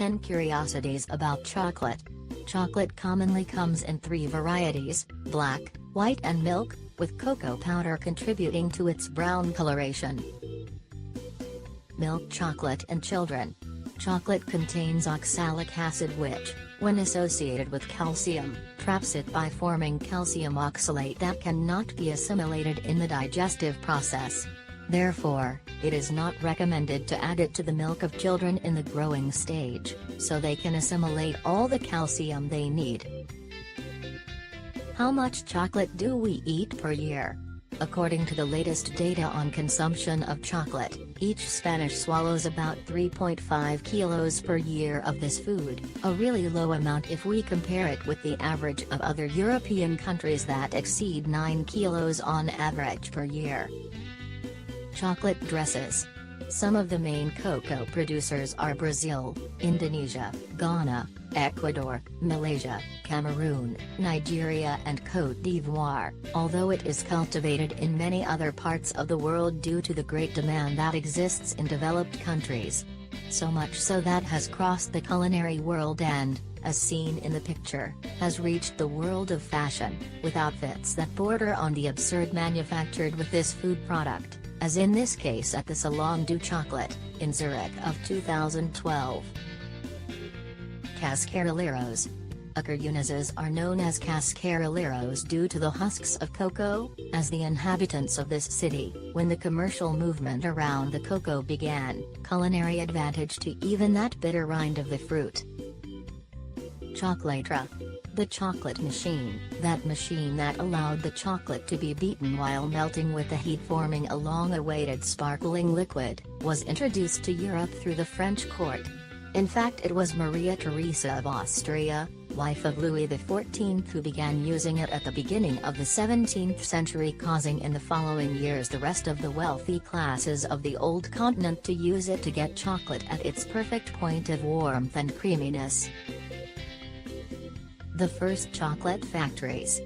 10 Curiosities about chocolate. Chocolate commonly comes in 3 varieties, black, white and milk, with cocoa powder contributing to its brown coloration. Milk chocolate in children. Chocolate contains oxalic acid which, when associated with calcium, traps it by forming calcium oxalate that cannot be assimilated in the digestive process. Therefore, it is not recommended to add it to the milk of children in the growing stage, so they can assimilate all the calcium they need. How much chocolate do we eat per year? According to the latest data on consumption of chocolate, each Spanish swallows about 3.5 kilos per year of this food, a really low amount if we compare it with the average of other European countries that exceed 9 kilos on average per year. Chocolate dresses. Some of the main cocoa producers are Brazil, Indonesia, Ghana, Ecuador, Malaysia, Cameroon, Nigeria and Cote d'Ivoire, although it is cultivated in many other parts of the world due to the great demand that exists in developed countries. So much so that has crossed the culinary world and, as seen in the picture, has reached the world of fashion, with outfits that border on the absurd manufactured with this food product, as in this case at the Salon du Chocolat, in Zurich of 2012. Cascaroleros. Ecuadorians are known as cascaroleros due to the husks of cocoa, as the inhabitants of this city, when the commercial movement around the cocoa began, culinary advantage to even that bitter rind of the fruit. Chocolateira. The chocolate machine, that machine that allowed the chocolate to be beaten while melting with the heat forming a long-awaited sparkling liquid, was introduced to Europe through the French court. In fact, it was Maria Theresa of Austria, wife of Louis XIV, who began using it at the beginning of the 17th century, causing in the following years the rest of the wealthy classes of the old continent to use it to get chocolate at its perfect point of warmth and creaminess. The first chocolate factories.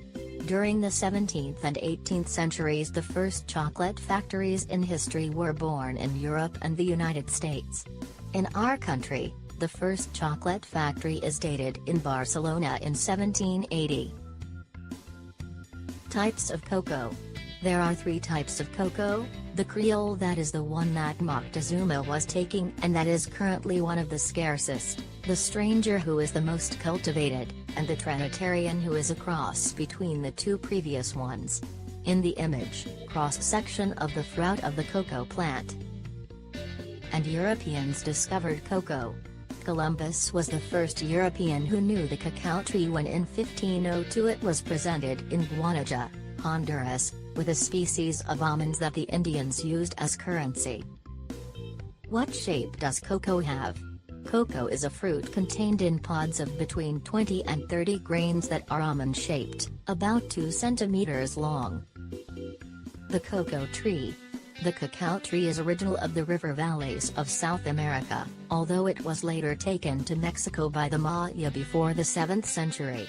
During the 17th and 18th centuries, the first chocolate factories in history were born in Europe and the United States. In our country, the first chocolate factory is dated in Barcelona in 1780. Types of cocoa. There are 3 types of cocoa: the Creole, that is the one that Moctezuma was taking and that is currently one of the scarcest, the Stranger, who is the most cultivated, and the Trinitarian, who is a cross between the 2 previous ones. In the image, cross-section of the fruit of the cocoa plant. And Europeans discovered cocoa. Columbus was the first European who knew the cacao tree when in 1502 it was presented in Guanaja, Honduras, with a species of almonds that the Indians used as currency. What shape does cocoa have? Cocoa is a fruit contained in pods of between 20 and 30 grains that are almond-shaped, about 2 centimeters long. The cocoa tree. The cacao tree is original of the river valleys of South America, although it was later taken to Mexico by the Maya before the 7th century.